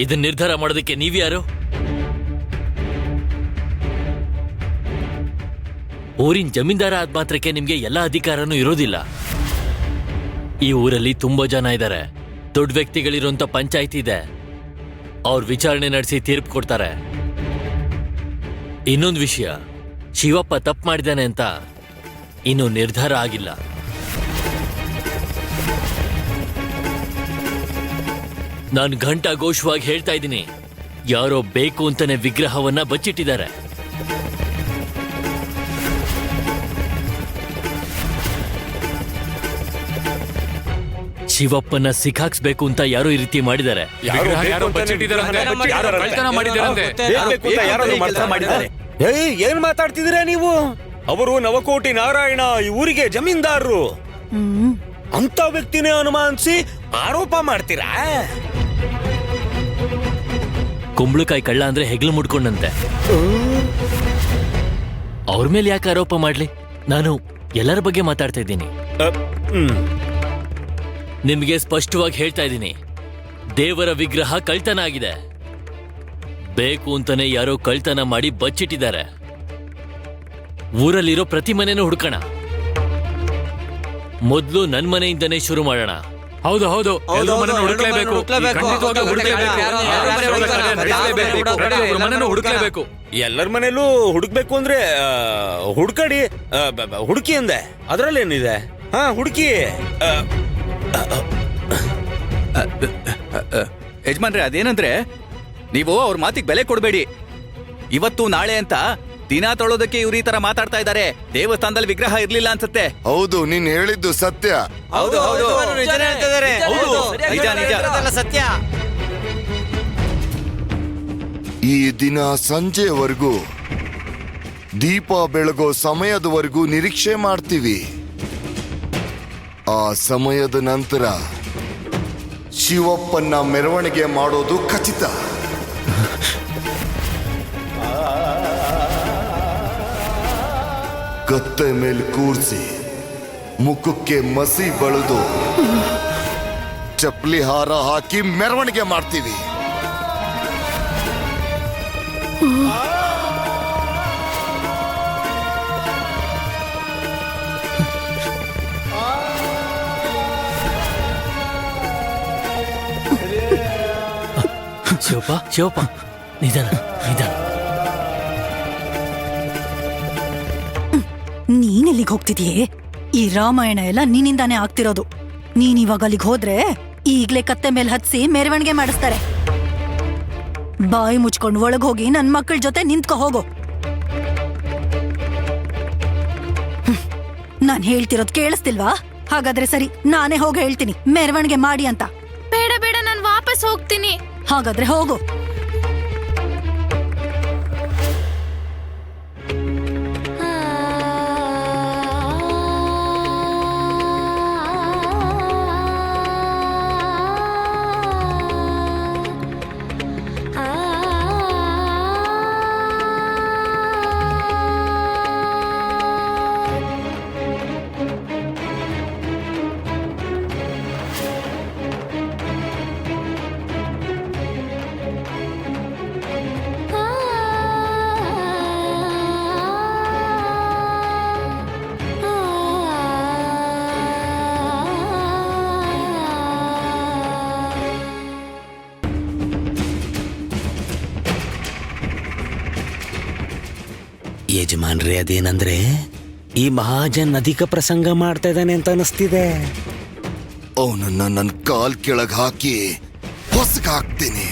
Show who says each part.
Speaker 1: ಇದನ್ನ ನಿರ್ಧಾರ ಮಾಡೋದಕ್ಕೆ ನೀವ್ಯಾರು? ಊರಿನ ಜಮೀನ್ದಾರ ಆದ ಮಾತ್ರಕ್ಕೆ ನಿಮ್ಗೆ ಎಲ್ಲ ಅಧಿಕಾರನೂ ಇರೋದಿಲ್ಲ. ಈ ಊರಲ್ಲಿ ತುಂಬಾ ಜನ ಇದ್ದಾರೆ. ದೊಡ್ಡ ವ್ಯಕ್ತಿಗಳಿರುವಂತ ಪಂಚಾಯಿತಿ ಇದೆ. ಅವ್ರ ವಿಚಾರಣೆ ನಡೆಸಿ ತೀರ್ಪು ಕೊಡ್ತಾರೆ. ಇನ್ನೊಂದು ವಿಷಯ, ಶಿವಪ್ಪ ತಪ್ಪು ಮಾಡಿದಾನೆ ಅಂತ ಇನ್ನು ನಿರ್ಧಾರ ಆಗಿಲ್ಲ. ನಾನು ಘಂಟಾಘೋಷವಾಗಿ ಹೇಳ್ತಾ ಇದ್ದೀನಿ, ಯಾರೋ ಬೇಕು ಅಂತಾನೆ ವಿಗ್ರಹವನ್ನ ಬಚ್ಚಿಟ್ಟಿದ್ದಾರೆ. ಶಿವಪ್ಪನ ಸಿಕ್ಕಾಕ್ಸ್ಬೇಕು ಅಂತ ಯಾರೋ ಈ ರೀತಿ ಮಾಡಿದ್ದಾರೆ.
Speaker 2: ಏನ್ ಮಾತಾಡ್ತಿದ್ದೀರಾ ನೀವು? ಅವರು ನವಕೋಟಿ ನಾರಾಯಣ ಈ ಊರಿಗೆ ಜಮೀನ್ದಾರರು. ಅಂತ ವ್ಯಕ್ತಿನೇ ಅನುಮಾನಿಸಿ ಆರೋಪ ಮಾಡ್ತೀರಾ?
Speaker 1: ಕುಂಬಳಕಾಯಿ ಕಳ್ಳ ಅಂದ್ರೆ ಹೆಗ್ಲು ಮುಡ್ಕೊಂಡಂತೆ. ಅವ್ರ ಮೇಲೆ ಯಾಕೆ ಆರೋಪ ಮಾಡ್ಲಿ? ನಾನು ಎಲ್ಲರ ಬಗ್ಗೆ ಮಾತಾಡ್ತಾ ಇದ್ದೀನಿ. ನಿಮ್ಗೆ ಸ್ಪಷ್ಟವಾಗಿ ಹೇಳ್ತಾ ಇದ್ದೀನಿ, ದೇವರ ವಿಗ್ರಹ ಕಳ್ತನ ಆಗಿದೆ. ಬೇಕು ಅಂತಾನೆ ಯಾರೋ ಕಳ್ತನ ಮಾಡಿ ಬಚ್ಚಿಟ್ಟಿದ್ದಾರೆ. ಊರಲ್ಲಿರೋ ಪ್ರತಿ ಮನೆನೂ ಹುಡ್ಕೋಣ. ಮೊದ್ಲು ನನ್ ಮನೆಯಿಂದನೇ ಶುರು ಮಾಡೋಣ.
Speaker 3: ಹೌದು ಹೌದು, ಹುಡುಕ್ಲೇಬೇಕು.
Speaker 2: ಎಲ್ಲರ ಮನೇಲೂ ಹುಡುಕ್ಬೇಕು ಅಂದ್ರೆ ಹುಡ್ಕಡಿ, ಹುಡುಕಿ ಅಂದೆ. ಅದ್ರಲ್ಲೇನಿದೆ? ಹಾ, ಹುಡುಕಿ.
Speaker 4: ಯಜಮಾನ್ರೆ, ಅದೇನಂದ್ರೆ ನೀವು ಅವ್ರ ಮಾತಿಗೆ ಬೆಲೆ ಕೊಡಬೇಡಿ. ಇವತ್ತು ನಾಳೆ ಅಂತ ದಿನ ತೊಳೋದಕ್ಕೆ ಇವ್ರು ಈ ತರ ಮಾತಾಡ್ತಾ ಇದ್ದಾರೆ. ದೇವಸ್ಥಾನದಲ್ಲಿ ವಿಗ್ರಹ ಇರ್ಲಿಲ್ಲ ಅನ್ಸುತ್ತೆ.
Speaker 5: ಹೌದು, ನೀನ್ ಹೇಳಿದ್ದು ಸತ್ಯ.
Speaker 4: ಹೌದು ಹೌದು, ನಿಜ ನಿಜ,
Speaker 2: ಸತ್ಯ.
Speaker 5: ಈ ದಿನ ಸಂಜೆವರೆಗೂ, ದೀಪ ಬೆಳಗೋ ಸಮಯದವರೆಗೂ ನಿರೀಕ್ಷೆ ಮಾಡ್ತೀವಿ. ಆ ಸಮಯದ ನಂತರ ಶಿವಪ್ಪನ ಮೆರವಣಿಗೆ ಮಾಡೋದು ಖಚಿತ. ಕತ್ತೆ ಮೇಲೆ ಕೂರ್ಸಿ ಮುಖಕ್ಕೆ ಮಸಿ ಬಳಿದು ಚಪ್ಪಲಿ ಹಾರ ಹಾಕಿ ಮೆರವಣಿಗೆ ಮಾಡ್ತೀವಿ.
Speaker 1: ಶಿವಪ್ಪ, ನಿಧಾನ ನಿಧಾನ.
Speaker 6: ನೀನೆಲ್ಲಿಗೆ ಹೋಗ್ತಿದೀಯೇ? ಈ ರಾಮಾಯಣ ಎಲ್ಲ ನಿನ್ನಿಂದಾನೇ ಆಗ್ತಿರೋದು. ನೀನ್ ಇವಾಗ ಅಲ್ಲಿಗೆ ಹೋದ್ರೆ ಈಗ್ಲೇ ಕತ್ತೆ ಮೇಲೆ ಹತ್ಸಿ ಮೆರವಣಿಗೆ ಮಾಡಿಸ್ತಾರೆ. ಬಾಯಿ ಮುಚ್ಕೊಂಡು ಒಳಗ್ ಹೋಗಿ ನನ್ ಮಕ್ಕಳ ಜೊತೆ ನಿಂತ್ಕೊ ಹೋಗು. ನಾನ್ ಹೇಳ್ತಿರೋದ್ ಕೇಳಿಸ್ತಿಲ್ವಾ? ಹಾಗಾದ್ರೆ ಸರಿ, ನಾನೇ ಹೋಗಿ ಹೇಳ್ತೀನಿ ಮೆರವಣಿಗೆ ಮಾಡಿ ಅಂತ.
Speaker 7: ಬೇಡ ಬೇಡ, ನಾನ್ ವಾಪಸ್ ಹೋಗ್ತೀನಿ.
Speaker 6: ಹಾಗಾದ್ರೆ ಹೋಗು.
Speaker 2: ಯಜಮಾನ್ರೆ, ಅದೇನಂದ್ರೆ ಈ ಮಹಾಜನ್ ಅಧಿಕ ಪ್ರಸಂಗ ಮಾಡ್ತಾ ಇದ್ದಾನೆ ಅಂತ ಅನಿಸ್ತಿದೆ.
Speaker 5: ಅವನನ್ನ ನನ್ನ ಕಾಲ್ ಕೆಳಗ್ ಹಾಕಿ ಹೊಸಕ್ ಹಾಕ್ತೀನಿ.